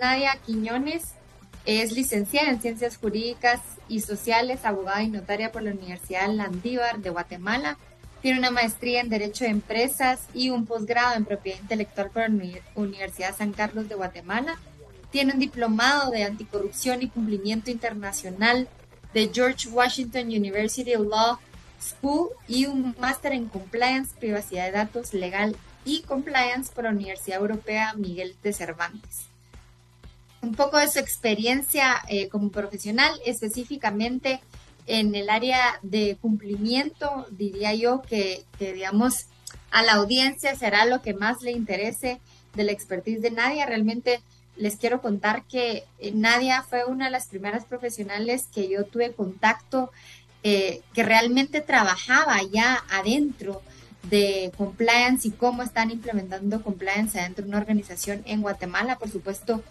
Nadia Quiñones. Es licenciada en Ciencias Jurídicas y Sociales, abogada y notaria por la Universidad Landívar de Guatemala. Tiene una maestría en Derecho de Empresas y un posgrado en Propiedad Intelectual por la Universidad San Carlos de Guatemala. Tiene un diplomado de Anticorrupción y Cumplimiento Internacional de George Washington University Law School y un máster en Compliance, Privacidad de Datos, Legal y Compliance por la Universidad Europea Miguel de Cervantes. Un poco de su experiencia como profesional, específicamente en el área de cumplimiento, diría yo que, digamos, a la audiencia será lo que más le interese de la expertise de Nadia. Realmente les quiero contar que Nadia fue una de las primeras profesionales que yo tuve contacto, que realmente trabajaba ya adentro de compliance y cómo están implementando compliance adentro de una organización en Guatemala, por supuesto,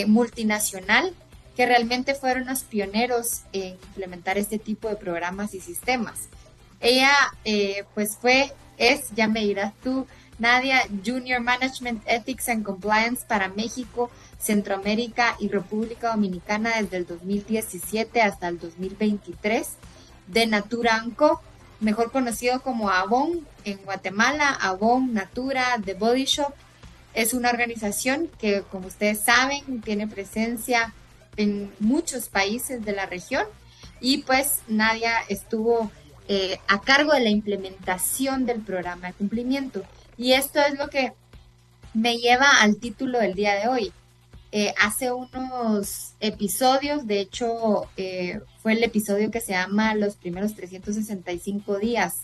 multinacional, que realmente fueron los pioneros en implementar este tipo de programas y sistemas. Ella, ya me dirás tú, Nadia, Junior Management Ethics and Compliance para México, Centroamérica y República Dominicana desde el 2017 hasta el 2023, de Natura &Co, mejor conocido como Avon en Guatemala, Avon, Natura, The Body Shop. Es una organización que, como ustedes saben, tiene presencia en muchos países de la región y pues Nadia estuvo a cargo de la implementación del programa de cumplimiento. Y esto es lo que me lleva al título del día de hoy. Hace unos episodios, de hecho, fue el episodio que se llama Los primeros 365 días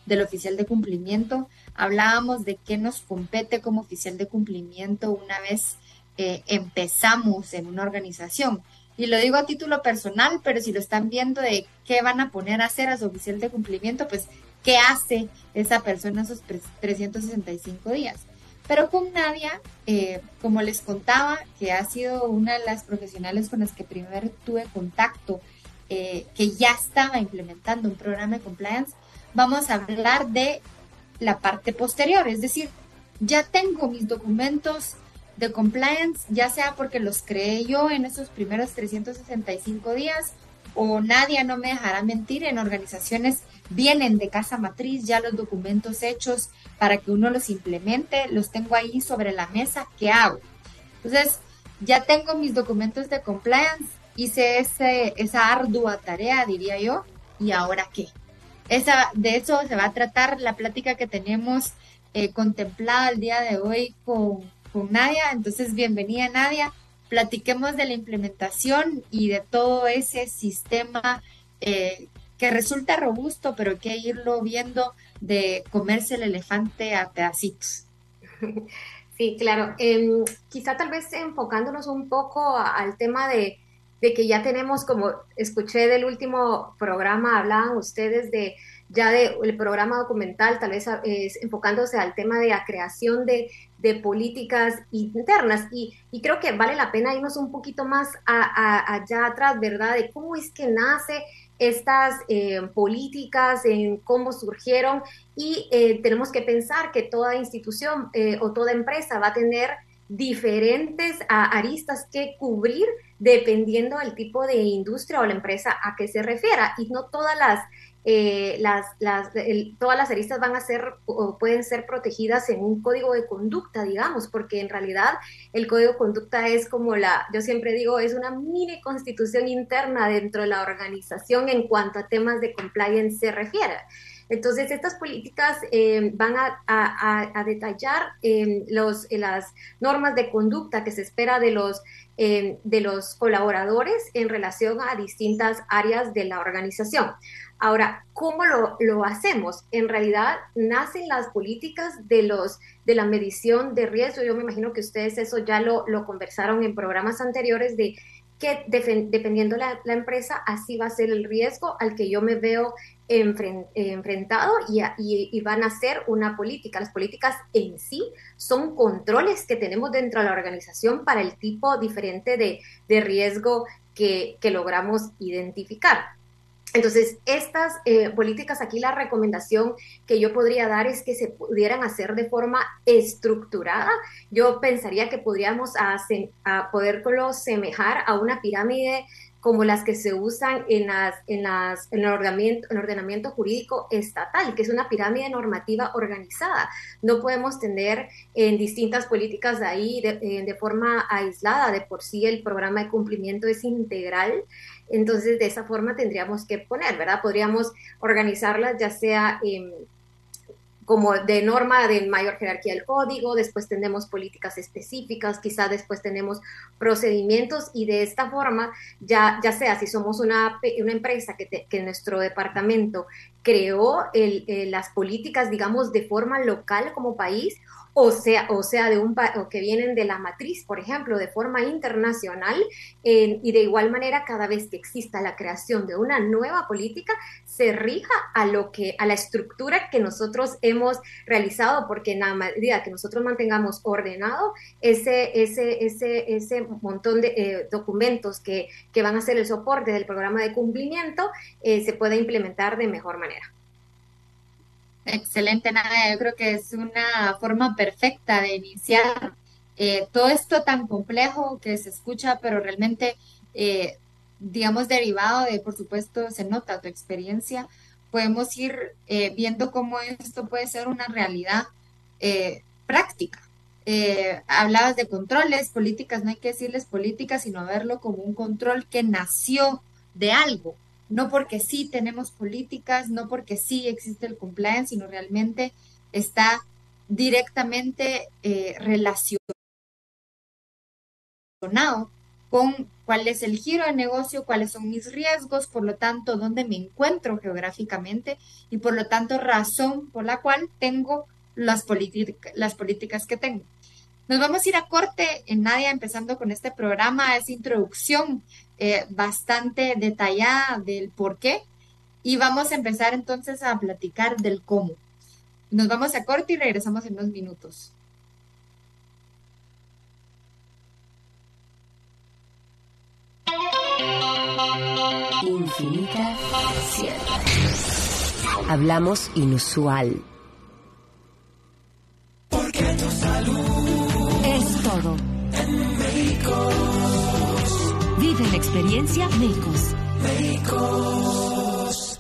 del oficial de cumplimiento. Hablábamos de qué nos compete como oficial de cumplimiento una vez empezamos en una organización. Y lo digo a título personal, pero si lo están viendo de qué van a poner a hacer a su oficial de cumplimiento, pues qué hace esa persona esos 365 días. Pero con Nadia, como les contaba, que ha sido una de las profesionales con las que primero tuve contacto, que ya estaba implementando un programa de compliance, vamos a hablar de la parte posterior, es decir, ya tengo mis documentos de compliance, ya sea porque los creé yo en esos primeros 365 días, o Nadia no me dejará mentir, en organizaciones vienen de casa matriz ya los documentos hechos para que uno los implemente, los tengo ahí sobre la mesa, ¿qué hago? Entonces, ya tengo mis documentos de compliance, hice esa ardua tarea, diría yo, ¿y ahora qué? De eso se va a tratar la plática que tenemos contemplada el día de hoy con Nadia. Entonces, bienvenida Nadia. Platiquemos de la implementación y de todo ese sistema que resulta robusto, pero hay que irlo viendo de comerse el elefante a pedacitos. Sí, claro. Quizá tal vez enfocándonos un poco al tema de que ya tenemos, como escuché del último programa, hablaban ustedes de ya del programa documental, tal vez enfocándose al tema de la creación de políticas internas. Y creo que vale la pena irnos un poquito más allá atrás, ¿verdad? De cómo es que nace estas políticas, en cómo surgieron y tenemos que pensar que toda institución o toda empresa va a tener diferentes aristas que cubrir dependiendo del tipo de industria o la empresa a que se refiera y no todas todas las aristas van a ser o pueden ser protegidas en un código de conducta, digamos, porque en realidad el código de conducta es como yo siempre digo, es una mini constitución interna dentro de la organización en cuanto a temas de compliance se refiere. Entonces, estas políticas van a detallar las normas de conducta que se espera de los colaboradores en relación a distintas áreas de la organización. Ahora, ¿cómo lo hacemos? En realidad, nacen las políticas de la medición de riesgo. Yo me imagino que ustedes eso ya lo conversaron en programas anteriores de que dependiendo la empresa, así va a ser el riesgo al que yo me veo enfrentado y van a ser una política. Las políticas en sí son controles que tenemos dentro de la organización para el tipo diferente de riesgo que logramos identificar. Entonces, estas políticas, aquí la recomendación que yo podría dar es que se pudieran hacer de forma estructurada. Yo pensaría que podríamos poderlo semejar a una pirámide como las que se usan en el ordenamiento jurídico estatal, que es una pirámide normativa organizada. No podemos tener en distintas políticas de ahí de forma aislada. De por sí el programa de cumplimiento es integral. Entonces, de esa forma tendríamos que poner, ¿verdad? Podríamos organizarlas ya sea como de norma de mayor jerarquía del código, después tenemos políticas específicas, quizá después tenemos procedimientos y de esta forma, ya sea si somos una empresa que nuestro departamento creó las políticas, digamos, de forma local como país, o sea o que vienen de la matriz, por ejemplo, de forma internacional, y de igual manera, cada vez que exista la creación de una nueva política, se rija a la estructura que nosotros hemos realizado, porque en la medida que nosotros mantengamos ordenado ese montón de documentos que van a ser el soporte del programa de cumplimiento, se puede implementar de mejor manera. Excelente, Nadia. Yo creo que es una forma perfecta de iniciar todo esto tan complejo que se escucha, pero realmente, eh, digamos, derivado de, por supuesto, se nota tu experiencia, podemos ir viendo cómo esto puede ser una realidad práctica. Hablabas de controles, políticas, no hay que decirles políticas, sino verlo como un control que nació de algo, no porque sí tenemos políticas, no porque sí existe el compliance, sino realmente está directamente relacionado con cuál es el giro de negocio, cuáles son mis riesgos, por lo tanto, dónde me encuentro geográficamente y por lo tanto, razón por la cual tengo las políticas que tengo. Nos vamos a ir a corte, Nadia, empezando con este programa, esa introducción bastante detallada del por qué, y vamos a empezar entonces a platicar del cómo. Nos vamos a corte y regresamos en unos minutos. Infinita Cierta. Hablamos inusual. Porque tu salud es todo. En Médicos. Vive la experiencia Médicos. Médicos.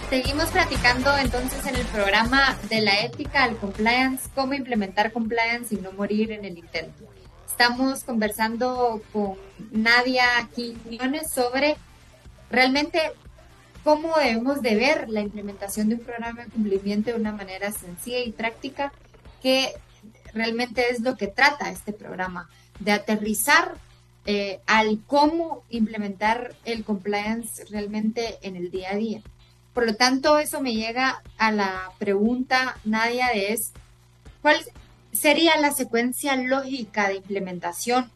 Seguimos platicando entonces en el programa de la ética al compliance, cómo implementar compliance y no morir en el intento. Estamos conversando con Nadia Quiñones sobre realmente cómo debemos de ver la implementación de un programa de cumplimiento de una manera sencilla y práctica, que realmente es lo que trata este programa, de aterrizar al cómo implementar el compliance realmente en el día a día. Por lo tanto, eso me llega a la pregunta, Nadia, ¿cuál sería la secuencia lógica de implementación?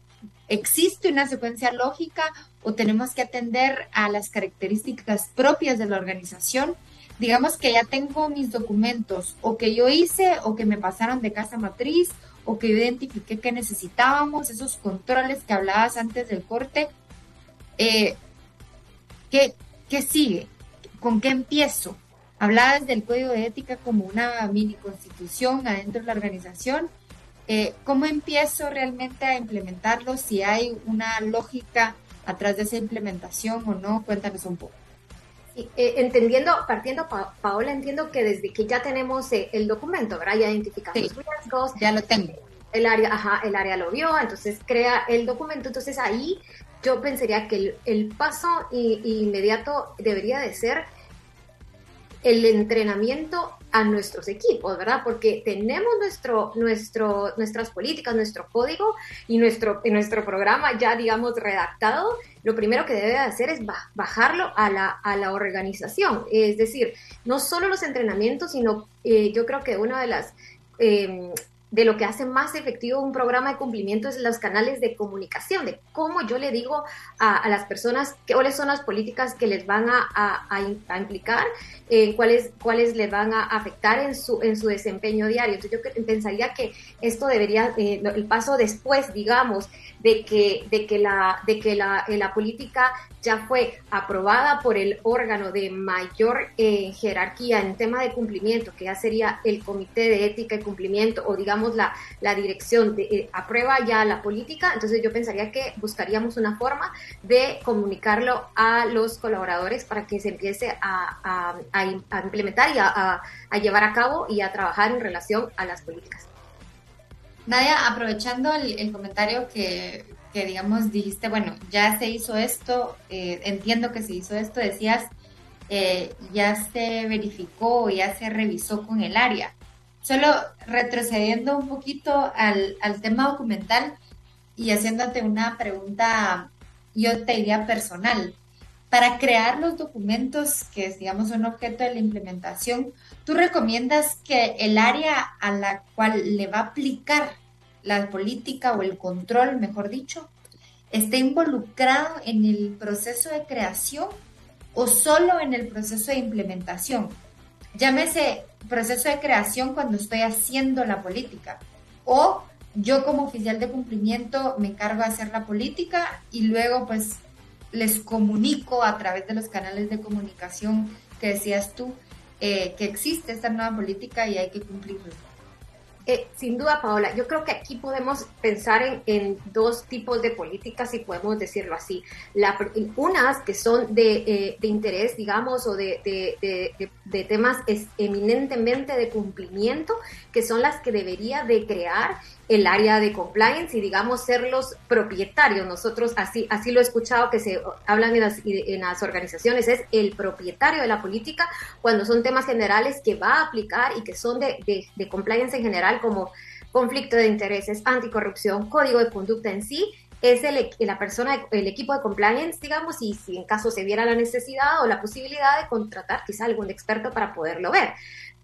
¿Existe una secuencia lógica o tenemos que atender a las características propias de la organización? Digamos que ya tengo mis documentos, o que yo hice, o que me pasaron de casa matriz, o que yo identifiqué que necesitábamos, esos controles que hablabas antes del corte. ¿Qué sigue? ¿Con qué empiezo? Hablabas del código de ética como una mini constitución adentro de la organización. ¿Cómo empiezo realmente a implementarlo? Si hay una lógica atrás de esa implementación o no, cuéntanos un poco. Paola, entiendo que desde que ya tenemos el documento, ¿verdad? Ya identificamos los riesgos. Ya lo tengo. El área lo vio, entonces crea el documento. Entonces ahí yo pensaría que el paso inmediato debería de ser el entrenamiento a nuestros equipos, ¿verdad? Porque tenemos nuestras políticas, nuestro código y nuestro programa ya, digamos, redactado. Lo primero que debe hacer es bajarlo a la organización. Es decir, no solo los entrenamientos, sino yo creo que una de las... de lo que hace más efectivo un programa de cumplimiento es los canales de comunicación, de cómo yo le digo a las personas cuáles son las políticas que les van a implicar, cuáles les van a afectar en su desempeño diario. Entonces yo pensaría que esto debería, el paso después, digamos, de que la política ya fue aprobada por el órgano de mayor jerarquía en tema de cumplimiento, que ya sería el Comité de Ética y Cumplimiento, o digamos la dirección aprueba ya la política. Entonces yo pensaría que buscaríamos una forma de comunicarlo a los colaboradores para que se empiece a implementar y a llevar a cabo y a trabajar en relación a las políticas. Nadia, aprovechando el comentario que digamos dijiste, bueno, ya se hizo esto, entiendo que se hizo esto, decías, ya se verificó, ya se revisó con el área. Solo retrocediendo un poquito al tema documental y haciéndote una pregunta, yo te diría personal. Para crear los documentos, que es, digamos, un objeto de la implementación, ¿tú recomiendas que el área a la cual le va a aplicar la política o el control, mejor dicho, esté involucrado en el proceso de creación o solo en el proceso de implementación? Llámese proceso de creación cuando estoy haciendo la política, o yo como oficial de cumplimiento me encargo de hacer la política y luego pues les comunico a través de los canales de comunicación que decías tú, que existe esta nueva política y hay que cumplirla. Sin duda, Paola, yo creo que aquí podemos pensar en dos tipos de políticas, si podemos decirlo así. Unas que son de interés, digamos, o de temas eminentemente de cumplimiento, que son las que debería de crear el área de compliance y, digamos, ser los propietarios. Nosotros así lo he escuchado que se hablan en las organizaciones, es el propietario de la política cuando son temas generales que va a aplicar y que son de compliance en general, como conflicto de intereses, anticorrupción, código de conducta en sí. Es la persona, el equipo de compliance, digamos, y si en caso se viera la necesidad o la posibilidad de contratar quizá algún experto para poderlo ver.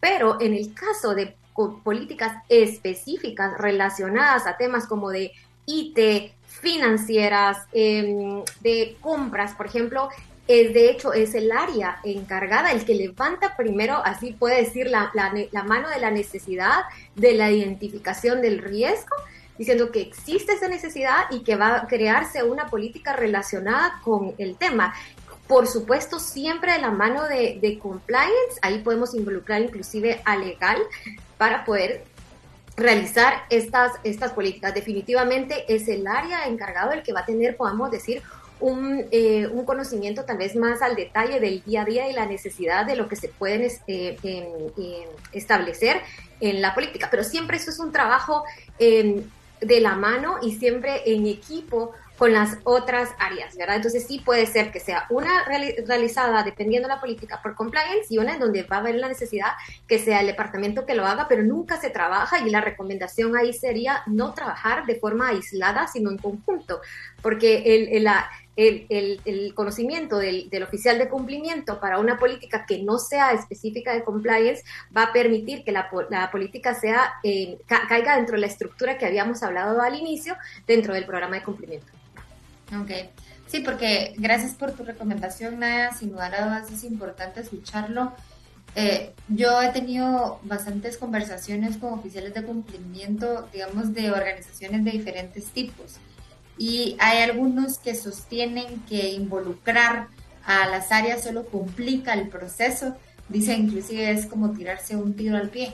Pero en el caso de políticas específicas relacionadas a temas como de IT, financieras, de compras, por ejemplo, de hecho es el área encargada, el que levanta primero, así puede decir, la mano de la necesidad, de la identificación del riesgo, diciendo que existe esa necesidad y que va a crearse una política relacionada con el tema. Por supuesto, siempre de la mano de compliance, ahí podemos involucrar inclusive a legal para poder realizar estas políticas. Definitivamente es el área encargado el que va a tener, podamos decir, un conocimiento tal vez más al detalle del día a día y la necesidad de lo que se pueden establecer en la política. Pero siempre eso es un trabajo de la mano y siempre en equipo con las otras áreas, ¿verdad? Entonces sí puede ser que sea una realizada dependiendo de la política por compliance y una en donde va a haber la necesidad que sea el departamento que lo haga, pero nunca se trabaja, y la recomendación ahí sería no trabajar de forma aislada, sino en conjunto, porque el conocimiento del oficial de cumplimiento para una política que no sea específica de compliance va a permitir que la política sea caiga dentro de la estructura que habíamos hablado al inicio dentro del programa de cumplimiento. Ok, sí, porque gracias por tu recomendación, Nadia, sin lugar a dudas es importante escucharlo. Yo he tenido bastantes conversaciones con oficiales de cumplimiento, digamos, de organizaciones de diferentes tipos, y hay algunos que sostienen que involucrar a las áreas solo complica el proceso. Dicen inclusive es como tirarse un tiro al pie.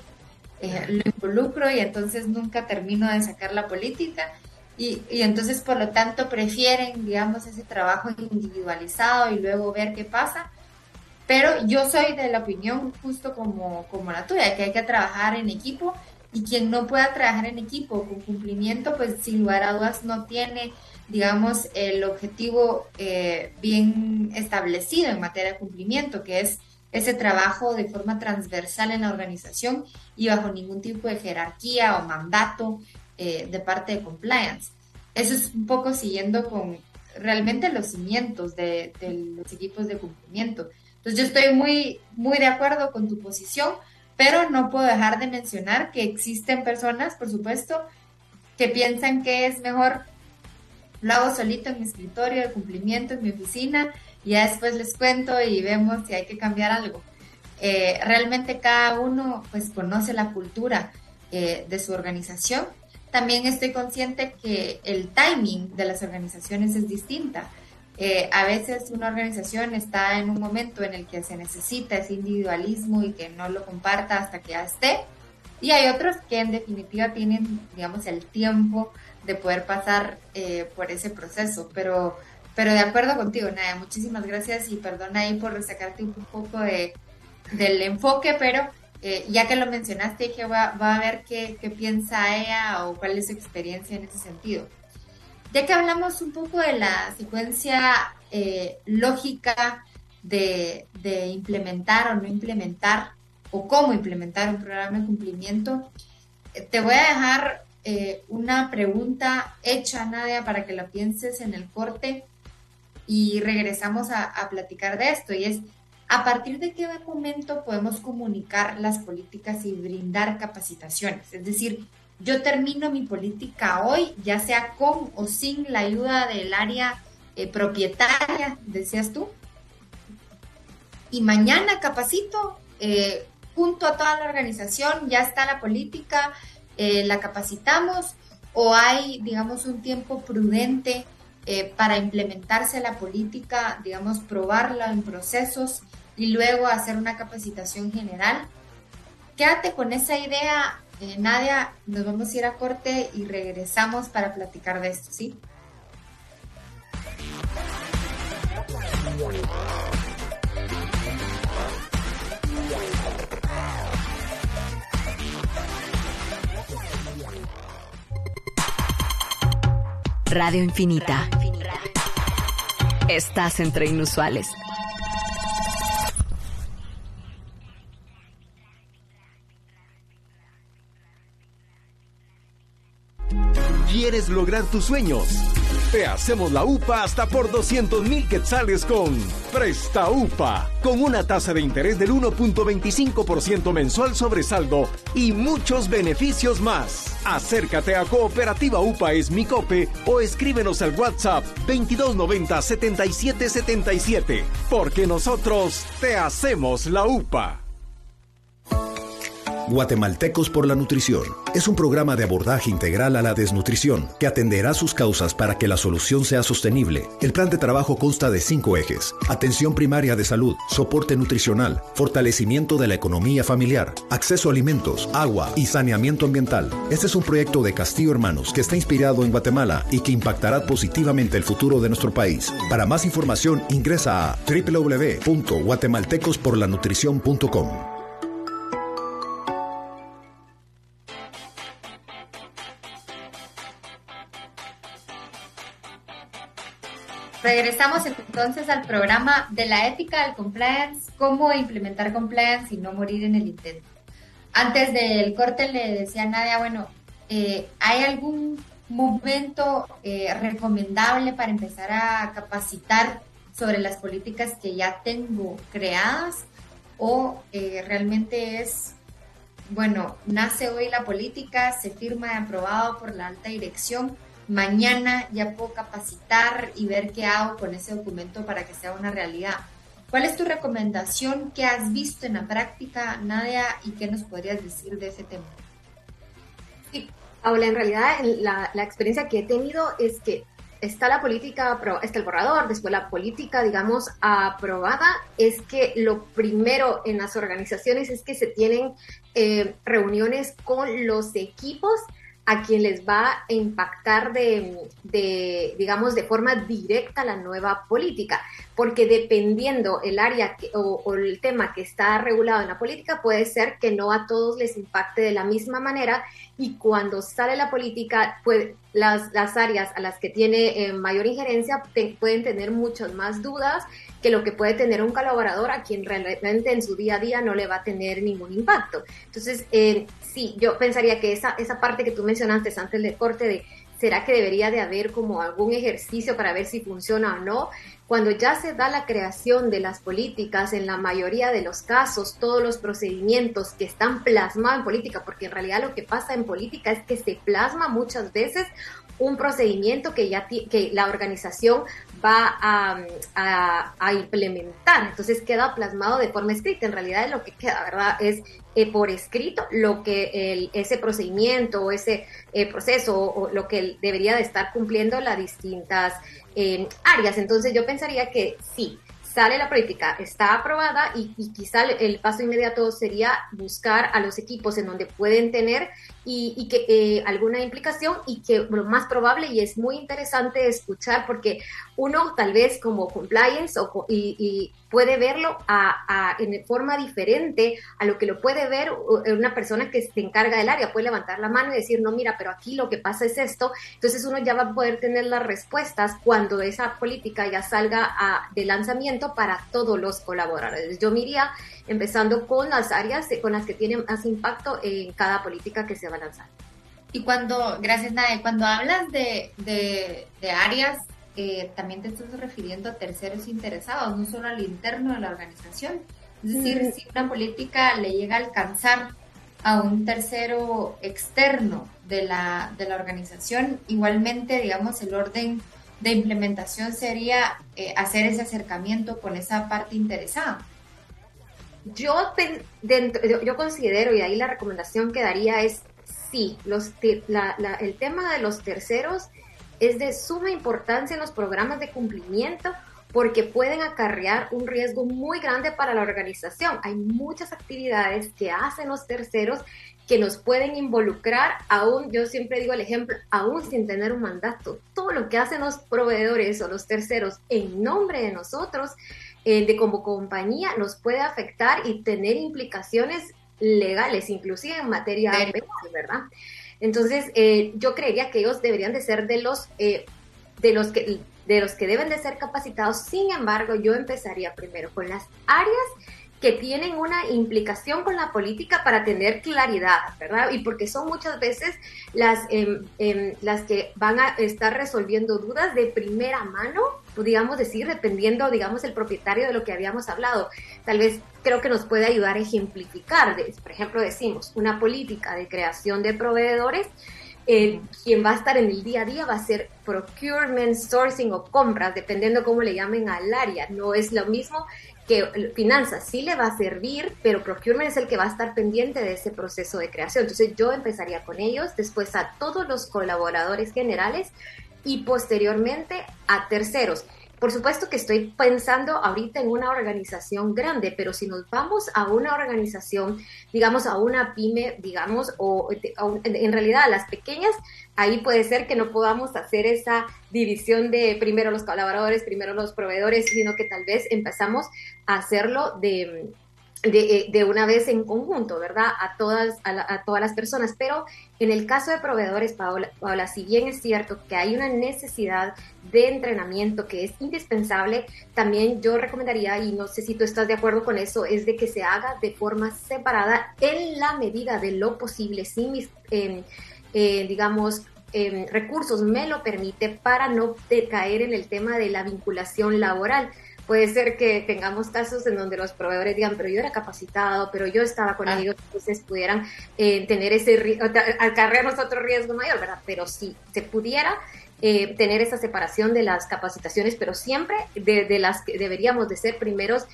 Lo involucro y entonces nunca termino de sacar la política. Y entonces, por lo tanto, prefieren, digamos, ese trabajo individualizado y luego ver qué pasa. Pero yo soy de la opinión, justo como la tuya, que hay que trabajar en equipo, y quien no pueda trabajar en equipo con cumplimiento, pues sin lugar a dudas no tiene, digamos, el objetivo bien establecido en materia de cumplimiento, que es ese trabajo de forma transversal en la organización y bajo ningún tipo de jerarquía o mandato de parte de compliance. Eso es un poco siguiendo con realmente los cimientos de los equipos de cumplimiento. Entonces yo estoy muy, muy de acuerdo con tu posición, pero no puedo dejar de mencionar que existen personas, por supuesto, que piensan que es mejor lo hago solito en mi escritorio de cumplimiento, en mi oficina, y ya después les cuento y vemos si hay que cambiar algo. Realmente cada uno pues conoce la cultura de su organización. También estoy consciente que el timing de las organizaciones es distinta. A veces una organización está en un momento en el que se necesita ese individualismo y que no lo comparta hasta que ya esté. Y hay otros que en definitiva tienen, digamos, el tiempo de poder pasar por ese proceso. Pero de acuerdo contigo, Nadia, muchísimas gracias y perdona ahí por sacarte un poco del enfoque, pero ya que lo mencionaste, dije, voy a ver qué piensa ella o cuál es su experiencia en ese sentido. Ya que hablamos un poco de la secuencia lógica de implementar o no implementar, o cómo implementar un programa de cumplimiento, te voy a dejar una pregunta hecha, Nadia, para que la pienses en el corte y regresamos a platicar de esto, y es, ¿a partir de qué momento podemos comunicar las políticas y brindar capacitaciones? Es decir, yo termino mi política hoy, ya sea con o sin la ayuda del área propietaria, decías tú, y mañana capacito, junto a toda la organización, ya está la política, la capacitamos, o hay, digamos, un tiempo prudente para implementarse la política, digamos, probarla en procesos y luego hacer una capacitación general. Quédate con esa idea, Nadia, nos vamos a ir a corte y regresamos para platicar de esto, ¿sí? Radio Infinita. Estás entre inusuales. ¿Quieres lograr tus sueños? Te hacemos la UPA hasta por 200,000 quetzales con Presta UPA, con una tasa de interés del 1.25% mensual sobre saldo y muchos beneficios más. Acércate a Cooperativa UPA Esmicope o escríbenos al WhatsApp 2290-7777, porque nosotros te hacemos la UPA. Guatemaltecos por la Nutrición es un programa de abordaje integral a la desnutrición que atenderá sus causas para que la solución sea sostenible. El plan de trabajo consta de 5 ejes: atención primaria de salud, soporte nutricional, fortalecimiento de la economía familiar, acceso a alimentos, agua y saneamiento ambiental. Este es un proyecto de Castillo Hermanos que está inspirado en Guatemala y que impactará positivamente el futuro de nuestro país. Para más información ingresa a www.guatemaltecosporlanutrición.com. Regresamos entonces al programa de la ética del compliance, cómo implementar compliance y no morir en el intento. Antes del corte le decía a Nadia, bueno, ¿hay algún momento recomendable para empezar a capacitar sobre las políticas que ya tengo creadas? ¿O realmente es, bueno, nace hoy la política, se firma y aprobado por la alta dirección, mañana ya puedo capacitar y ver qué hago con ese documento para que sea una realidad? ¿Cuál es tu recomendación? ¿Qué has visto en la práctica, Nadia? ¿Y qué nos podrías decir de ese tema? Sí, Paula, en realidad la experiencia que he tenido es que está la política, está el borrador, después la política, digamos, aprobada. Es que lo primero en las organizaciones es que se tienen reuniones con los equipos a quien les va a impactar digamos, de forma directa la nueva política, porque dependiendo el área o el tema que está regulado en la política, puede ser que no a todos les impacte de la misma manera, y cuando sale la política, pues las áreas a las que tiene mayor injerencia pueden tener muchas más dudas que lo que puede tener un colaborador a quien realmente en su día a día no le va a tener ningún impacto. Entonces, sí, yo pensaría que esa parte que tú mencionaste antes del corte de ¿será que debería de haber como algún ejercicio para ver si funciona o no? Cuando ya se da la creación de las políticas, en la mayoría de los casos, todos los procedimientos que están plasmados en política, porque en realidad lo que pasa en política es que se plasma muchas veces un procedimiento que la organización va a implementar. Entonces queda plasmado de forma escrita. En realidad lo que queda, ¿verdad?, es por escrito lo que ese procedimiento o ese proceso o lo que debería de estar cumpliendo las distintas áreas. Entonces yo pensaría que sí, sale la política, está aprobada y quizá el paso inmediato sería buscar a los equipos en donde pueden tener y que alguna implicación, y que lo más probable, y es muy interesante escuchar, porque uno tal vez como compliance y puede verlo en forma diferente a lo que lo puede ver una persona que se encarga del área. Puede levantar la mano y decir, no, mira, pero aquí lo que pasa es esto. Entonces uno ya va a poder tener las respuestas cuando esa política ya salga de lanzamiento para todos los colaboradores. Yo me iría empezando con las áreas con las que tienen más impacto en cada política que se va a lanzar. Y gracias Nae, cuando hablas de áreas, también te estás refiriendo a terceros interesados, no solo al interno de la organización. Es decir, si una política le llega a alcanzar a un tercero externo de la organización, igualmente, digamos, el orden de implementación sería hacer ese acercamiento con esa parte interesada. Yo considero, y ahí la recomendación que daría es, sí, el tema de los terceros es de suma importancia en los programas de cumplimiento, porque pueden acarrear un riesgo muy grande para la organización. Hay muchas actividades que hacen los terceros que nos pueden involucrar, aún, yo siempre digo el ejemplo, aún sin tener un mandato. Todo lo que hacen los proveedores o los terceros en nombre de nosotros, de como compañía, nos puede afectar y tener implicaciones legales, inclusive en materia penal, ¿verdad? Entonces, yo creería que ellos deberían de ser de los que deben de ser capacitados. Sin embargo, yo empezaría primero con las áreas que tienen una implicación con la política para tener claridad, ¿verdad? Y porque son muchas veces las que van a estar resolviendo dudas de primera mano, podríamos decir, dependiendo, digamos, el propietario de lo que habíamos hablado. Tal vez creo que nos puede ayudar a ejemplificar. Por ejemplo, decimos, una política de creación de proveedores, quien va a estar en el día a día va a ser procurement, sourcing o compras, dependiendo cómo le llamen al área. No es lo mismo que finanzas, sí le va a servir, pero procurement es el que va a estar pendiente de ese proceso de creación. Entonces yo empezaría con ellos, después a todos los colaboradores generales y posteriormente a terceros. Por supuesto que estoy pensando ahorita en una organización grande, pero si nos vamos a una organización, digamos a una pyme, digamos, o en realidad a las pequeñas, ahí puede ser que no podamos hacer esa división de primero los colaboradores, primero los proveedores, sino que tal vez empezamos a hacerlo de una vez en conjunto, ¿verdad? A todas las personas. Pero en el caso de proveedores, Paola, si bien es cierto que hay una necesidad de entrenamiento que es indispensable, también yo recomendaría, y no sé si tú estás de acuerdo con eso, es de que se haga de forma separada en la medida de lo posible, sin mis, recursos me lo permite, para no caer en el tema de la vinculación laboral. Puede ser que tengamos casos en donde los proveedores digan, pero yo era capacitado, pero yo estaba con ellos, entonces pudieran tener acarrearnos otro riesgo mayor, ¿verdad? Pero sí, se pudiera tener esa separación de las capacitaciones, pero siempre de las que deberíamos de ser primeros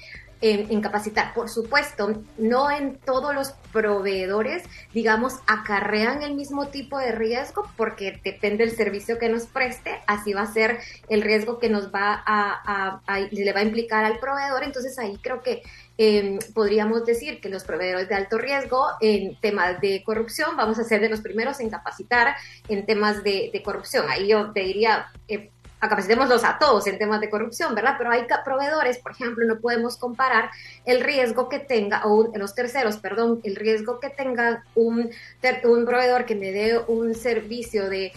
en capacitar. Por supuesto, no en todos los proveedores, digamos, acarrean el mismo tipo de riesgo, porque depende del servicio que nos preste, así va a ser el riesgo que nos va le va a implicar al proveedor. Entonces ahí creo que podríamos decir que los proveedores de alto riesgo en temas de corrupción vamos a ser de los primeros en capacitar en temas de corrupción. Ahí yo te diría, capacitémoslos a todos en temas de corrupción, ¿verdad? Pero hay proveedores, por ejemplo, no podemos comparar el riesgo que tenga, o los terceros, perdón, el riesgo que tenga un proveedor que me dé un servicio de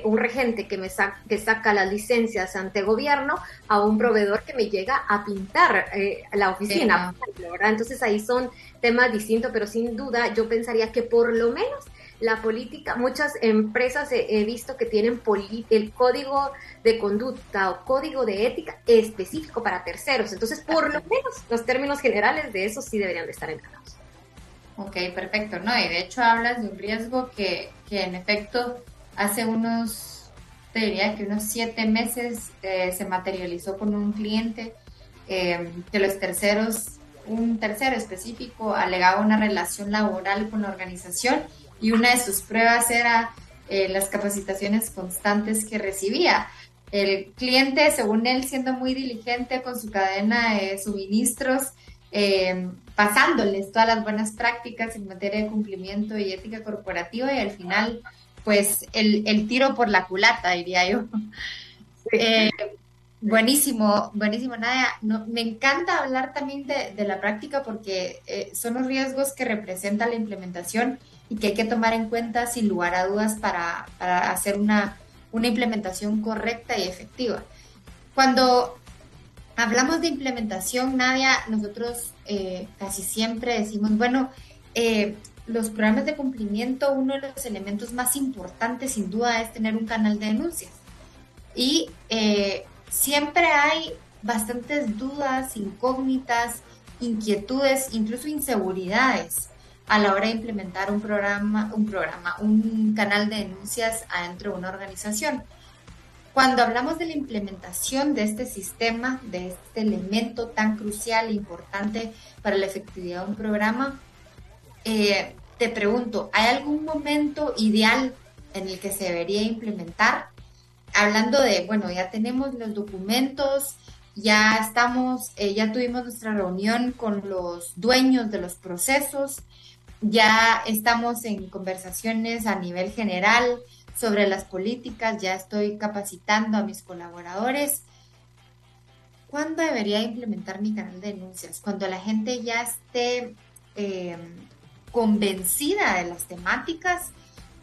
un regente que saca las licencias ante gobierno, a un proveedor que me llega a pintar la oficina, ¿verdad? Entonces ahí son temas distintos, pero sin duda yo pensaría que por lo menos la política, muchas empresas he visto que tienen el código de conducta o código de ética específico para terceros. Entonces, por lo menos los términos generales de eso sí deberían de estar entrados. Ok, perfecto. No, y de hecho hablas de un riesgo que en efecto hace te diría que unos 7 meses se materializó con un cliente que los terceros, un tercero específico alegaba una relación laboral con la organización, y una de sus pruebas era las capacitaciones constantes que recibía. El cliente, según él, siendo muy diligente con su cadena de suministros, pasándoles todas las buenas prácticas en materia de cumplimiento y ética corporativa, y al final, pues, el tiro por la culata, diría yo. Buenísimo, Nadia. No, me encanta hablar también de la práctica, porque son los riesgos que representa la implementación y que hay que tomar en cuenta sin lugar a dudas para hacer una implementación correcta y efectiva. Cuando hablamos de implementación, Nadia, nosotros casi siempre decimos, bueno, los programas de cumplimiento, uno de los elementos más importantes sin duda es tener un canal de denuncias. Y siempre hay bastantes dudas, incógnitas, inquietudes, incluso inseguridades a la hora de implementar un canal de denuncias adentro de una organización. Cuando hablamos de la implementación de este sistema, de este elemento tan crucial e importante para la efectividad de un programa, te pregunto, ¿hay algún momento ideal en el que se debería implementar? Hablando de, bueno, ya tenemos los documentos, ya tuvimos nuestra reunión con los dueños de los procesos, ya estamos en conversaciones a nivel general sobre las políticas, ya estoy capacitando a mis colaboradores. ¿Cuándo debería implementar mi canal de denuncias? Cuando la gente ya esté convencida de las temáticas,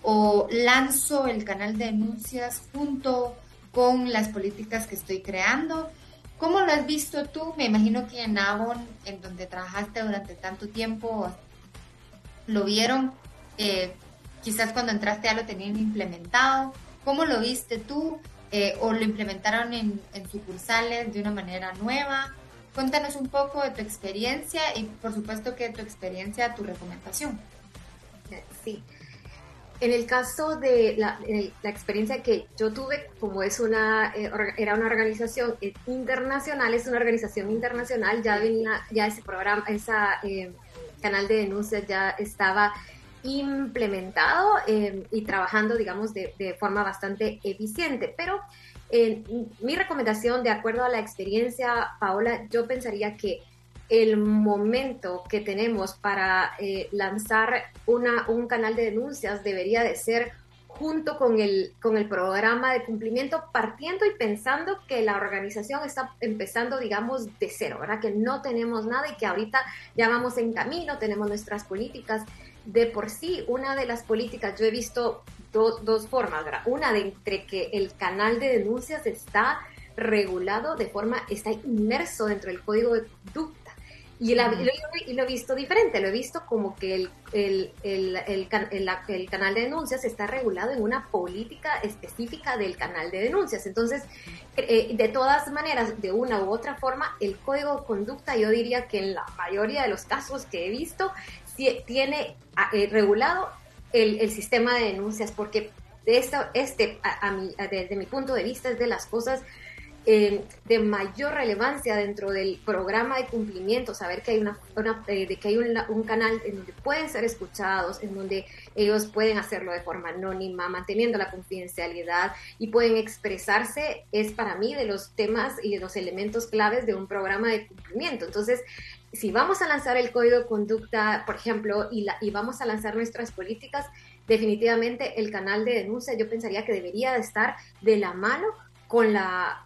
o lanzo el canal de denuncias junto con las políticas que estoy creando. ¿Cómo lo has visto tú? Me imagino que en Avon, en donde trabajaste durante tanto tiempo, lo vieron, quizás cuando entraste ya lo tenían implementado. ¿Cómo lo viste tú? ¿O lo implementaron en sucursales de una manera nueva? Cuéntanos un poco de tu experiencia y por supuesto que de tu experiencia, tu recomendación. Sí. En el caso de la experiencia que yo tuve, como era una organización internacional, ya ese programa, canal de denuncias ya estaba implementado y trabajando, digamos, de forma bastante eficiente. Pero mi recomendación, de acuerdo a la experiencia, Paola, yo pensaría que el momento que tenemos para lanzar un canal de denuncias debería de ser junto con el programa de cumplimiento, partiendo y pensando que la organización está empezando, digamos, de cero, ¿verdad? Que no tenemos nada y que ahorita ya vamos en camino, tenemos nuestras políticas. De por sí, una de las políticas, yo he visto dos formas, ¿verdad? Una de entre que el canal de denuncias está regulado está inmerso dentro del código de conducta. Y lo he visto diferente, lo he visto como que el canal de denuncias está regulado en una política específica del canal de denuncias. Entonces, de todas maneras, de una u otra forma, el código de conducta, yo diría que en la mayoría de los casos que he visto, sí tiene regulado el sistema de denuncias, porque desde mi punto de vista, es de las cosas de mayor relevancia dentro del programa de cumplimiento, saber que hay un canal en donde pueden ser escuchados, en donde ellos pueden hacerlo de forma anónima, manteniendo la confidencialidad y pueden expresarse, es para mí de los temas y de los elementos claves de un programa de cumplimiento. Entonces, si vamos a lanzar el código de conducta, por ejemplo, y vamos a lanzar nuestras políticas, definitivamente el canal de denuncia yo pensaría que debería de estar de la mano con la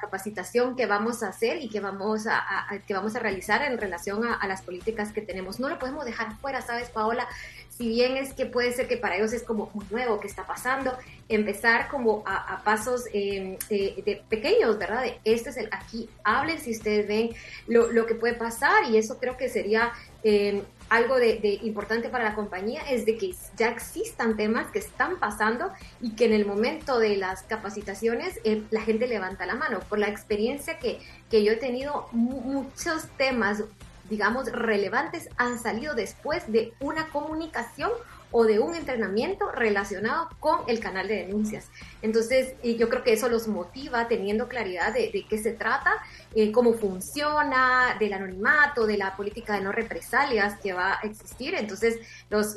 capacitación que vamos a hacer y que vamos a realizar en relación a las políticas que tenemos. No lo podemos dejar fuera, ¿sabes, Paola? Si bien es que puede ser que para ellos es como muy nuevo que está pasando, empezar como a pasos de pequeños, ¿verdad? Este es aquí, hablen si ustedes ven lo que puede pasar, y eso creo que sería algo de importante para la compañía, es de que ya existan temas que están pasando y que en el momento de las capacitaciones la gente levanta la mano. Por la experiencia que yo he tenido, muchos temas, digamos, relevantes han salido después de una comunicación o de un entrenamiento relacionado con el canal de denuncias. Entonces, yo creo que eso los motiva, teniendo claridad de qué se trata, cómo funciona, del anonimato, de la política de no represalias que va a existir. Entonces,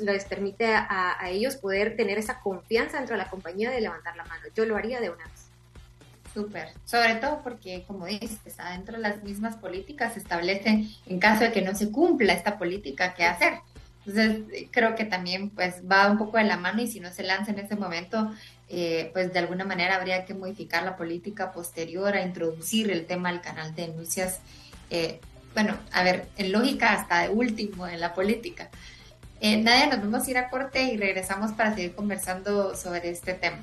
les permite a ellos poder tener esa confianza dentro de la compañía de levantar la mano. Yo lo haría de una vez. Súper, sobre todo porque, como dices, adentro de las mismas políticas se establecen, en caso de que no se cumpla esta política, qué hacer. Entonces, creo que también pues va un poco de la mano, y si no se lanza en ese momento, pues de alguna manera habría que modificar la política posterior a introducir el tema del canal de denuncias. Bueno, a ver, en lógica hasta de último en la política. Nadia, nos vamos a ir a corte y regresamos para seguir conversando sobre este tema.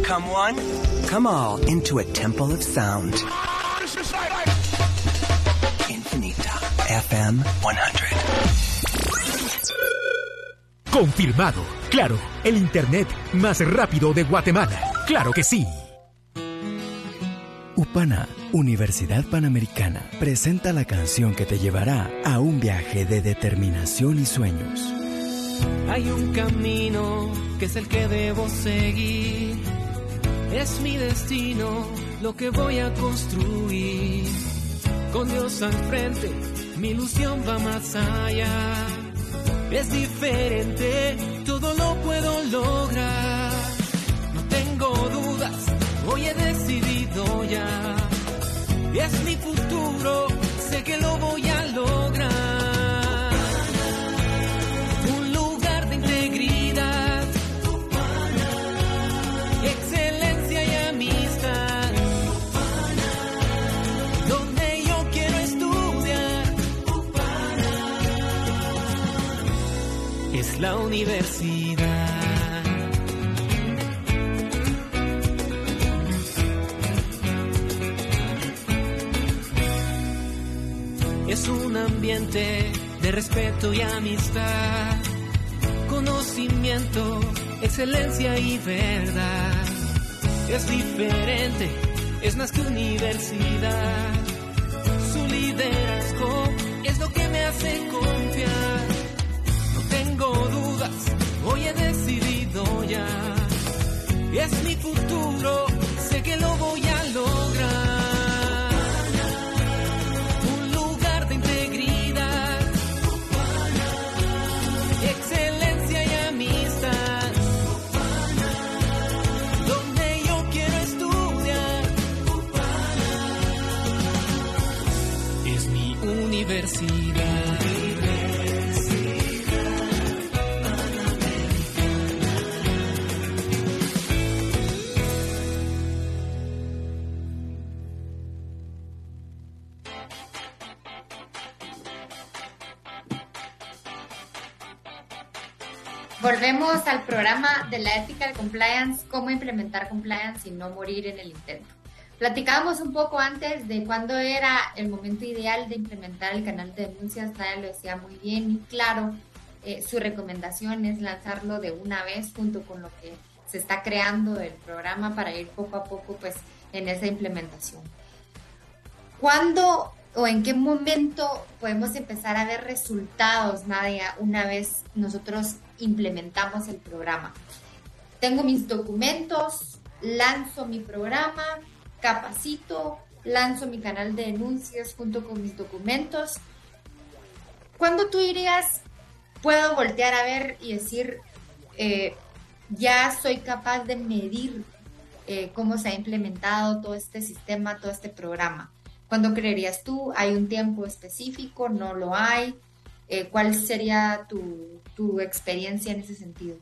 Come one, come all into a temple of sound. Infinita FM 100. Confirmado. Claro, el internet más rápido de Guatemala. Claro que sí. UPANA, Universidad Panamericana, presenta la canción que te llevará a un viaje de determinación y sueños. Hay un camino que es el que debo seguir. Es mi destino, lo que voy a construir. Con Dios al frente, mi ilusión va más allá. Es diferente, todo lo puedo lograr. No tengo dudas, hoy he decidido ya. Es mi futuro, sé que lo voy a lograr. Un lugar de integridad, excelencia y amistad, donde yo quiero estudiar. Es la universidad. Es un ambiente de respeto y amistad, conocimiento, excelencia y verdad. Es diferente, es más que universidad. Su liderazgo es lo que me hace confiar. No tengo dudas, hoy he decidido ya. Es mi futuro, sé que lo voy a lograr. Excelencia y amistad, donde yo quiero estudiar. Es mi universidad. Volvemos al programa de la Ethical Compliance, cómo implementar compliance y no morir en el intento. Platicábamos un poco antes de cuándo era el momento ideal de implementar el canal de denuncias. Nadia lo decía muy bien y claro. Su recomendación es lanzarlo de una vez junto con lo que se está creando el programa para ir poco a poco pues en esa implementación. ¿Cuándo o en qué momento podemos empezar a ver resultados, Nadia, una vez nosotros implementamos el programa? Tengo mis documentos, lanzo mi programa, capacito, lanzo mi canal de denuncias junto con mis documentos. ¿Cuándo tú dirías, puedo voltear a ver y decir, ya soy capaz de medir cómo se ha implementado todo este sistema, todo este programa? ¿Cuándo creerías tú? ¿Hay un tiempo específico? ¿No lo hay? ¿Cuál sería tu experiencia en ese sentido?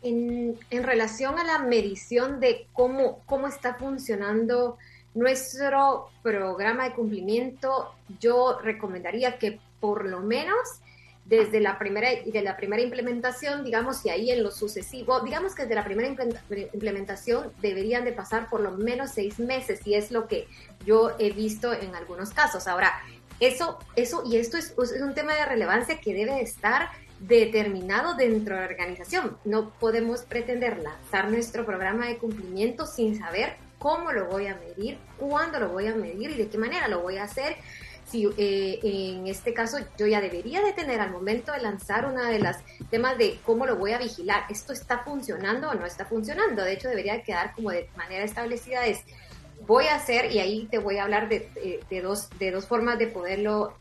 En relación a la medición de cómo está funcionando nuestro programa de cumplimiento, yo recomendaría que por lo menos desde la primera implementación, digamos, y ahí en lo sucesivo, digamos que desde la primera implementación deberían de pasar por lo menos 6 meses, y es lo que yo he visto en algunos casos. Ahora, eso y esto es un tema de relevancia que debe estar determinado dentro de la organización. No podemos pretender lanzar nuestro programa de cumplimiento sin saber cómo lo voy a medir, cuándo lo voy a medir y de qué manera lo voy a hacer. Si en este caso yo ya debería de tener al momento de lanzar una de las temas de cómo lo voy a vigilar, ¿esto está funcionando o no está funcionando? De hecho, debería quedar como de manera establecida voy a hacer, y ahí te voy a hablar de dos formas de poderlo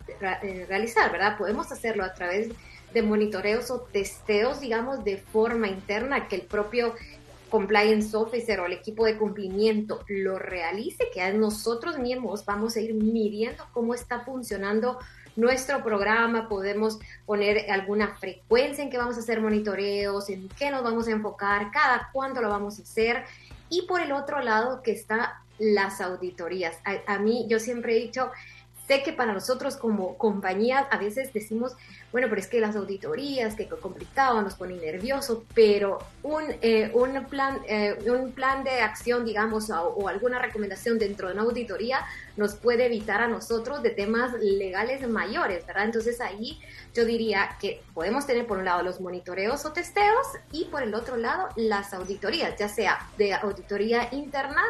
realizar, ¿verdad? Podemos hacerlo a través de monitoreos o testeos, digamos, de forma interna, que el propio compliance officer o el equipo de cumplimiento lo realice, que a nosotros mismos vamos a ir midiendo cómo está funcionando nuestro programa. Podemos poner alguna frecuencia en que vamos a hacer monitoreos, en qué nos vamos a enfocar, cada cuánto lo vamos a hacer. Y por el otro lado que está las auditorías. A mí, yo siempre he dicho, sé que para nosotros como compañías a veces decimos, bueno, pero es que las auditorías, que complicado, nos pone nervioso, pero un plan de acción, digamos, o alguna recomendación dentro de una auditoría nos puede evitar a nosotros de temas legales mayores, ¿verdad? Entonces ahí yo diría que podemos tener por un lado los monitoreos o testeos y por el otro lado las auditorías, ya sea de auditoría interna.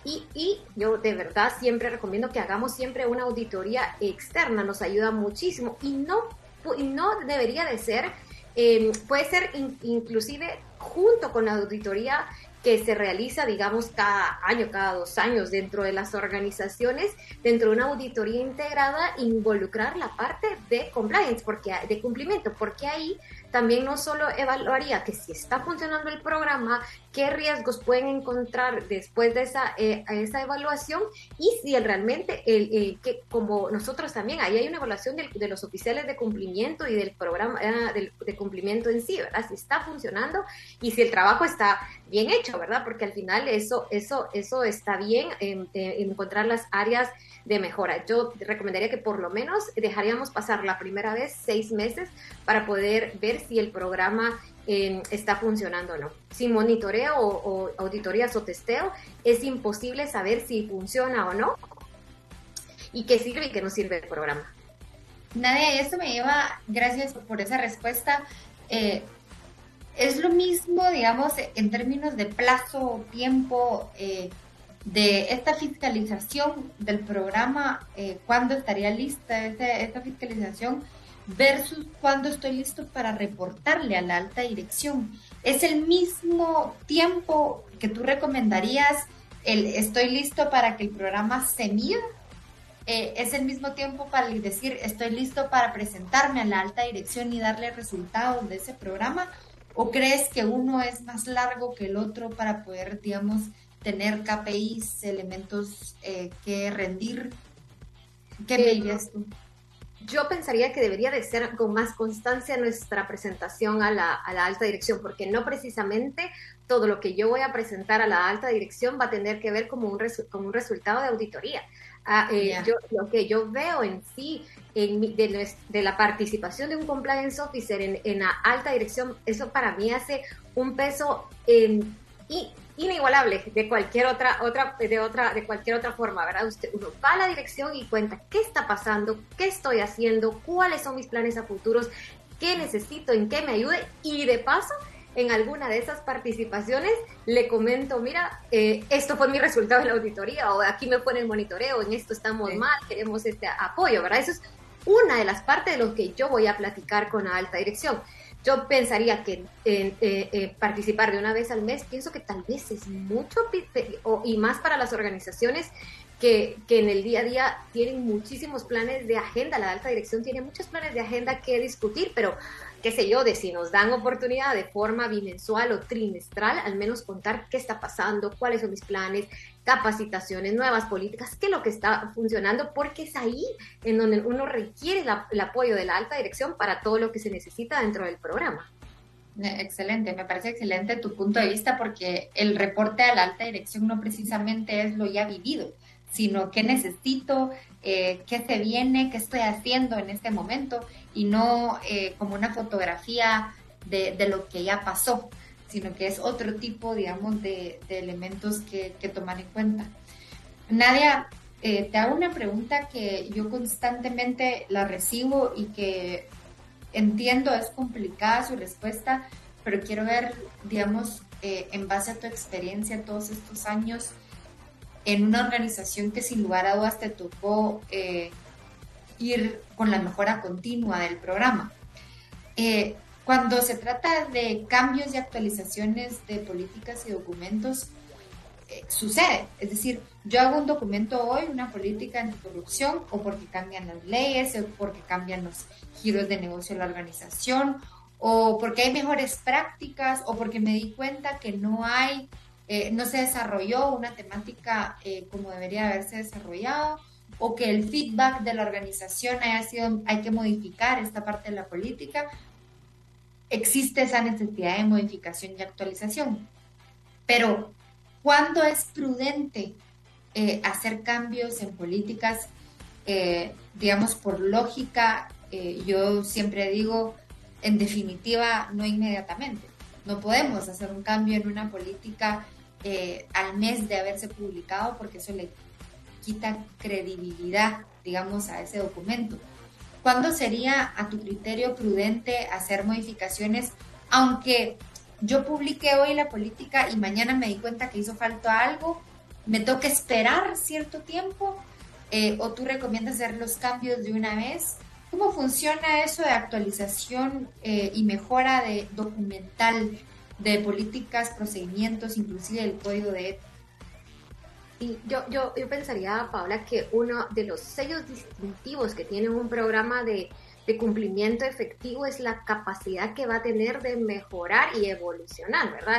Y yo de verdad siempre recomiendo que hagamos siempre una auditoría externa, nos ayuda muchísimo y no debería de ser, puede ser inclusive junto con la auditoría que se realiza, digamos, cada año, cada 2 años dentro de las organizaciones, dentro de una auditoría integrada, involucrar la parte de compliance, de cumplimiento, porque ahí también no solo evaluaría que si está funcionando el programa, qué riesgos pueden encontrar después de esa evaluación y si realmente, que como nosotros también, ahí hay una evaluación de los oficiales de cumplimiento y del programa de cumplimiento en sí, ¿verdad? Si está funcionando y si el trabajo está bien hecho, ¿verdad? Porque al final eso está bien, encontrar las áreas de mejora. Yo recomendaría que por lo menos dejaríamos pasar la primera vez 6 meses para poder ver si el programa está funcionando o no. Sin monitoreo o auditorías o testeo es imposible saber si funciona o no y qué sirve y qué no sirve el programa. Nadia, y esto me lleva, gracias por esa respuesta, es lo mismo, digamos, en términos de plazo, tiempo, de esta fiscalización del programa, cuándo estaría lista esta fiscalización versus cuándo estoy listo para reportarle a la alta dirección. ¿Es el mismo tiempo que tú recomendarías estoy listo para que el programa se mida? ¿Es el mismo tiempo para decir estoy listo para presentarme a la alta dirección y darle resultados de ese programa? ¿O crees que uno es más largo que el otro para poder, digamos, tener KPIs, elementos que rendir? ¿Qué me dirías tú? Yo pensaría que debería de ser con más constancia nuestra presentación a la alta dirección, porque no precisamente todo lo que yo voy a presentar a la alta dirección va a tener que ver como un resultado de auditoría. Lo que yo veo en sí de la participación de un compliance officer en la alta dirección, eso para mí hace un peso inigualable de cualquier otra forma, ¿verdad? Uno va a la dirección y cuenta qué está pasando, qué estoy haciendo, cuáles son mis planes a futuros, qué necesito, en qué me ayude, y de paso en alguna de esas participaciones le comento, mira, esto fue mi resultado de la auditoría, o aquí me pone el monitoreo, en esto estamos mal, queremos este apoyo, ¿verdad? Eso es una de las partes de lo que yo voy a platicar con la alta dirección. Yo pensaría que participar de una vez al mes, pienso que tal vez es mucho, y más para las organizaciones que en el día a día tienen muchísimos planes de agenda, la alta dirección tiene muchos planes de agenda que discutir, pero qué sé yo, de si nos dan oportunidad de forma bimensual o trimestral, al menos contar qué está pasando, cuáles son mis planes, capacitaciones, nuevas políticas, qué es lo que está funcionando, porque es ahí en donde uno requiere el apoyo de la alta dirección para todo lo que se necesita dentro del programa. Excelente, me parece excelente tu punto de vista, porque el reporte a la alta dirección no precisamente es lo ya vivido, sino qué necesito, qué se viene, qué estoy haciendo en este momento, y no como una fotografía de lo que ya pasó, sino que es otro tipo, digamos, de elementos que tomar en cuenta. Nadia, te hago una pregunta que yo constantemente la recibo y que entiendo es complicada su respuesta, pero quiero ver, digamos, en base a tu experiencia todos estos años, en una organización que sin lugar a dudas te tocó ir con la mejora continua del programa. Cuando se trata de cambios y actualizaciones de políticas y documentos, sucede. Es decir, yo hago un documento hoy, una política anticorrupción, o porque cambian las leyes, o porque cambian los giros de negocio de la organización, o porque hay mejores prácticas, o porque me di cuenta que no se desarrolló una temática como debería haberse desarrollado, o que el feedback de la organización hay que modificar esta parte de la política. Existe esa necesidad de modificación y actualización. Pero, ¿cuándo es prudente hacer cambios en políticas? Digamos, por lógica, yo siempre digo, en definitiva, no inmediatamente. No podemos hacer un cambio en una política al mes de haberse publicado, porque eso le quita credibilidad, digamos, a ese documento. ¿Cuándo sería, a tu criterio, prudente hacer modificaciones, aunque yo publiqué hoy la política y mañana me di cuenta que hizo falta algo, me toca esperar cierto tiempo, o tú recomiendas hacer los cambios de una vez? ¿Cómo funciona eso de actualización y mejora de documental de políticas, procedimientos, inclusive el código de ética? Y yo pensaría, Paola, que uno de los sellos distintivos que tiene un programa de cumplimiento efectivo es la capacidad que va a tener de mejorar y evolucionar, ¿verdad?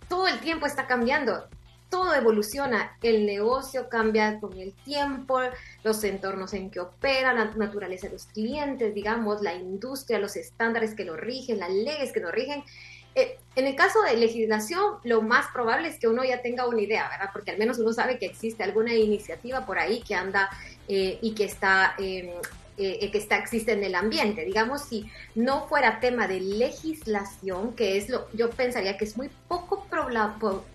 Todo el tiempo está cambiando, todo evoluciona, el negocio cambia con el tiempo, los entornos en que opera, la naturaleza de los clientes, digamos, la industria, los estándares que lo rigen, las leyes que lo rigen. En el caso de legislación, lo más probable es que uno ya tenga una idea, ¿verdad? Porque al menos uno sabe que existe alguna iniciativa por ahí que anda y que existe en el ambiente. Digamos, si no fuera tema de legislación, que es yo pensaría que es muy poco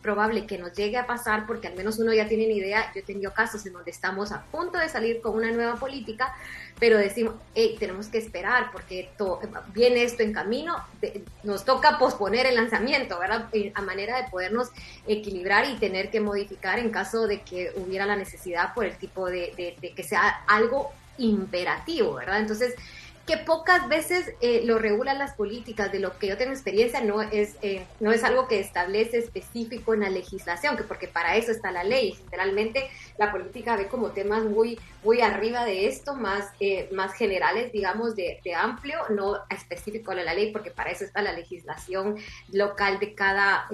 probable que nos llegue a pasar, porque al menos uno ya tiene una idea. Yo he tenido casos en donde estamos a punto de salir con una nueva política, pero decimos, hey, tenemos que esperar porque viene esto en camino, nos toca posponer el lanzamiento, ¿verdad? A manera de podernos equilibrar y tener que modificar en caso de que hubiera la necesidad por el tipo de que sea algo imperativo, ¿verdad? Entonces, que pocas veces lo regulan las políticas. De lo que yo tengo experiencia, no es algo que establece específico en la legislación, porque para eso está la ley. Generalmente la política ve como temas muy, muy arriba de esto, más generales, digamos, de amplio, no específico de la ley, porque para eso está la legislación local de cada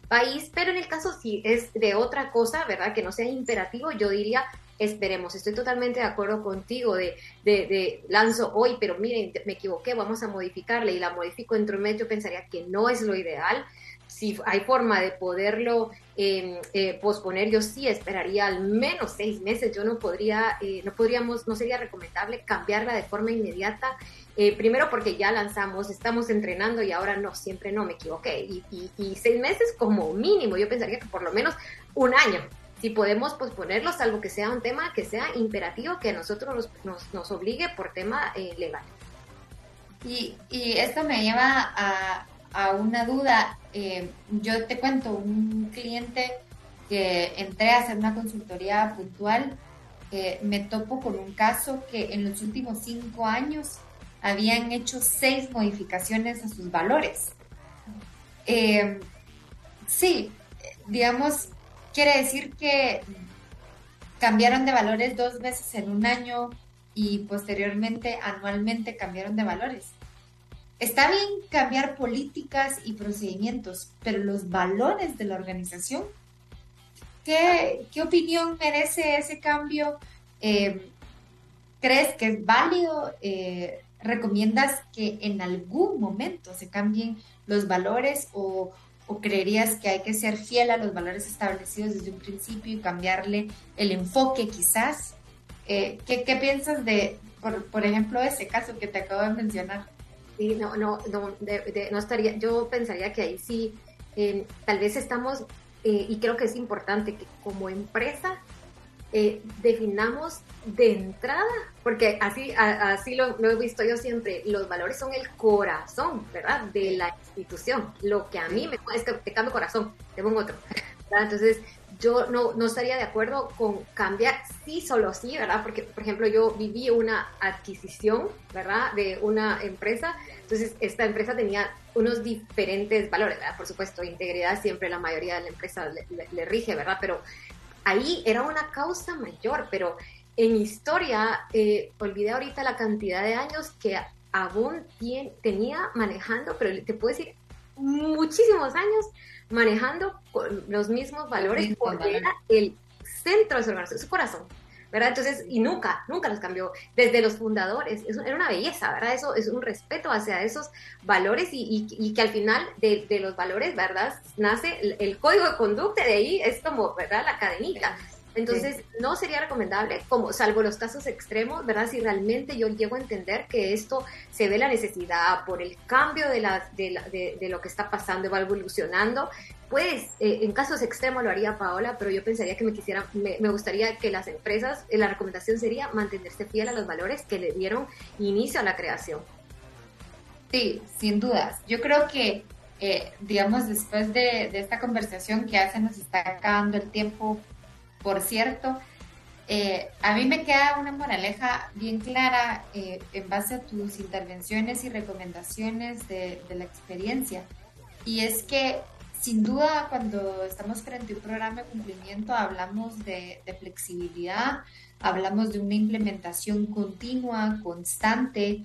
país. Pero en el caso si es de otra cosa, ¿verdad? Que no sea imperativo, yo diría, esperemos. Estoy totalmente de acuerdo contigo de lanzo hoy, pero miren, me equivoqué, vamos a modificarle y la modifico dentro de un mes. Yo pensaría que no es lo ideal. Si hay forma de poderlo posponer, yo sí esperaría al menos 6 meses. Yo no sería recomendable cambiarla de forma inmediata. Primero porque ya lanzamos, estamos entrenando y ahora no, siempre no, me equivoqué. Y 6 meses como mínimo, yo pensaría que por lo menos 1 año. Si podemos posponerlo, salvo que sea un tema que sea imperativo, que a nosotros nos obligue por tema legal. Y esto me lleva a una duda. Yo te cuento, un cliente que entré a hacer una consultoría puntual, me topo con un caso que en los últimos 5 años habían hecho 6 modificaciones a sus valores. Sí, digamos, quiere decir que cambiaron de valores 2 veces en un año y posteriormente anualmente cambiaron de valores. Está bien cambiar políticas y procedimientos, pero los valores de la organización, ¿qué opinión merece ese cambio? ¿Crees que es válido? ¿Recomiendas que en algún momento se cambien los valores o creerías que hay que ser fiel a los valores establecidos desde un principio y cambiarle el enfoque quizás? ¿Qué piensas de, por ejemplo, ese caso que te acabo de mencionar? Sí, no estaría, yo pensaría que ahí sí, tal vez estamos, y creo que es importante que como empresa definamos de entrada, porque así lo he visto yo siempre, los valores son el corazón, ¿verdad?, de la institución. Lo que a mí me es que te cambio corazón, te pongo otro, ¿verdad? Entonces yo no estaría de acuerdo con cambiar sí, solo sí, ¿verdad? Porque, por ejemplo, yo viví una adquisición, ¿verdad?, de una empresa. Entonces, esta empresa tenía unos diferentes valores, ¿verdad? Por supuesto, integridad siempre la mayoría de la empresa le rige, ¿verdad? Pero ahí era una causa mayor, pero en mi historia, olvidé ahorita la cantidad de años que Avon tenía manejando, pero te puedo decir, muchísimos años manejando con los mismos valores, porque era el centro de su organización, su corazón, ¿verdad? Entonces, y nunca los cambió, desde los fundadores. Era una belleza, ¿verdad? Eso es un respeto hacia esos valores y que al final de los valores, ¿verdad?, nace el código de conducta. De ahí es como, ¿verdad?, la cadenita. Entonces, no sería recomendable, como salvo los casos extremos, ¿verdad? Si realmente yo llego a entender que esto se ve la necesidad por el cambio de lo que está pasando, va evolucionando, pues en casos extremos lo haría Paola, pero yo pensaría que me gustaría que las empresas, la recomendación sería mantenerse fiel a los valores que le dieron inicio a la creación. Sí, sin dudas. Yo creo que, digamos, después de esta conversación que ya se nos está acabando el tiempo, por cierto, a mí me queda una moraleja bien clara en base a tus intervenciones y recomendaciones de la experiencia. Y es que, sin duda, cuando estamos frente a un programa de cumplimiento, hablamos de flexibilidad, hablamos de una implementación continua, constante,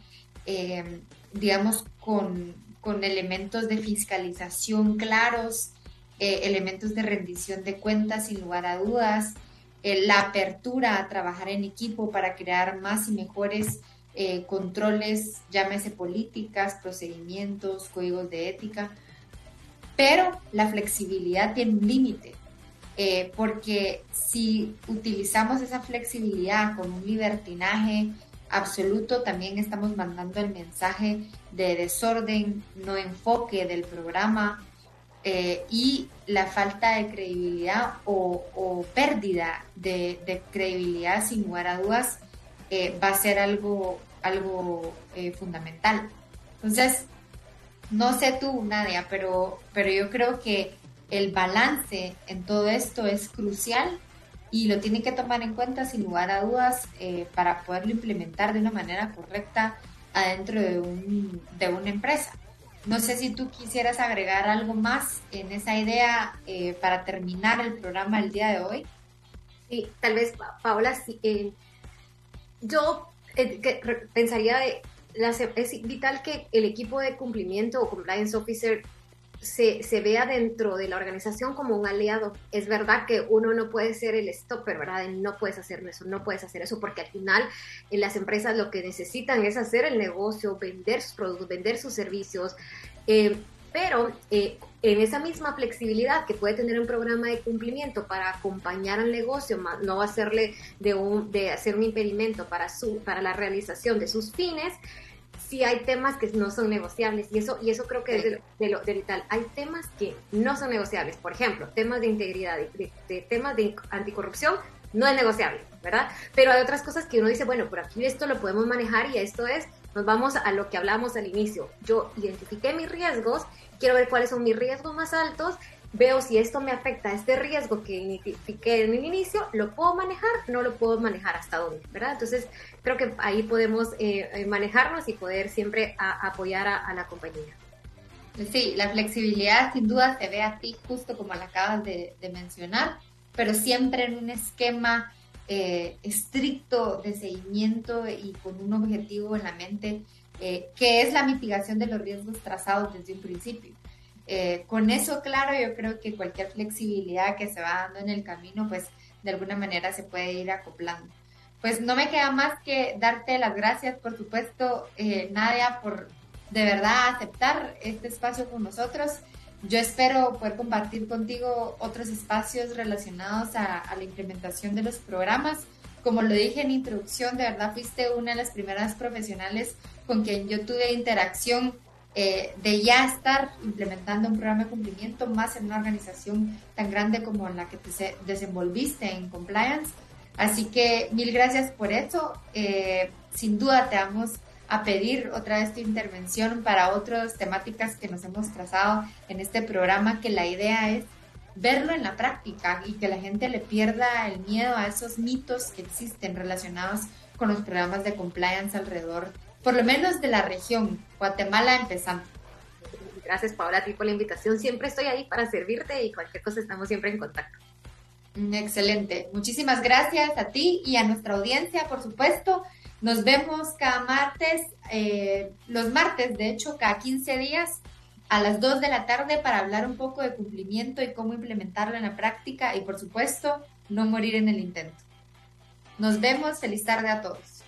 digamos, con elementos de fiscalización claros, elementos de rendición de cuentas sin lugar a dudas, la apertura a trabajar en equipo para crear más y mejores controles, llámese políticas, procedimientos, códigos de ética, pero la flexibilidad tiene un límite, porque si utilizamos esa flexibilidad con un libertinaje absoluto, también estamos mandando el mensaje de desorden, no enfoque del programa, y la falta de credibilidad o pérdida de credibilidad, sin lugar a dudas, va a ser algo fundamental. Entonces, no sé tú, Nadia, pero yo creo que el balance en todo esto es crucial y lo tiene que tomar en cuenta sin lugar a dudas para poderlo implementar de una manera correcta adentro de una empresa. No sé si tú quisieras agregar algo más en esa idea para terminar el programa el día de hoy. Sí, tal vez, Paola, sí, yo pensaría es vital que el equipo de cumplimiento o compliance officer se vea dentro de la organización como un aliado. Es verdad que uno no puede ser el stopper, ¿verdad? No puedes hacer eso, porque al final en las empresas lo que necesitan es hacer el negocio, vender sus productos, vender sus servicios, pero en esa misma flexibilidad que puede tener un programa de cumplimiento para acompañar al negocio, no hacerle de hacer un impedimento para la realización de sus fines. Sí hay temas que no son negociables y eso creo que es de lo vital. Hay temas que no son negociables, por ejemplo, temas de integridad, de temas de anticorrupción, no es negociable, ¿verdad? Pero hay otras cosas que uno dice, bueno, por aquí esto lo podemos manejar y esto nos vamos a lo que hablamos al inicio. Yo identifiqué mis riesgos, quiero ver cuáles son mis riesgos más altos, veo si esto me afecta a este riesgo que identifiqué en el inicio, ¿lo puedo manejar? No lo puedo manejar, ¿hasta dónde? ¿Verdad? Entonces, creo que ahí podemos manejarnos y poder siempre apoyar a la compañía. Sí, la flexibilidad sin duda se ve a ti, justo como la acabas de mencionar, pero siempre en un esquema estricto de seguimiento y con un objetivo en la mente, que es la mitigación de los riesgos trazados desde un principio. Con eso claro, yo creo que cualquier flexibilidad que se va dando en el camino, pues de alguna manera se puede ir acoplando. Pues no me queda más que darte las gracias, por supuesto, Nadia, por de verdad aceptar este espacio con nosotros. Yo espero poder compartir contigo otros espacios relacionados a la implementación de los programas. Como lo dije en introducción, de verdad fuiste una de las primeras profesionales con quien yo tuve interacción de ya estar implementando un programa de cumplimiento, más en una organización tan grande como en la que te desenvolviste en compliance. Así que mil gracias por eso. Sin duda te vamos a pedir otra vez tu intervención para otras temáticas que nos hemos trazado en este programa, que la idea es verlo en la práctica y que la gente le pierda el miedo a esos mitos que existen relacionados con los programas de compliance alrededor, por lo menos de la región, Guatemala empezando. Gracias, Paola, a ti por la invitación. Siempre estoy ahí para servirte y cualquier cosa estamos siempre en contacto. Excelente. Muchísimas gracias a ti y a nuestra audiencia, por supuesto. Nos vemos cada martes, los martes, de hecho, cada 15 días a las 2 de la tarde para hablar un poco de cumplimiento y cómo implementarlo en la práctica y, por supuesto, no morir en el intento. Nos vemos. Feliz tarde a todos.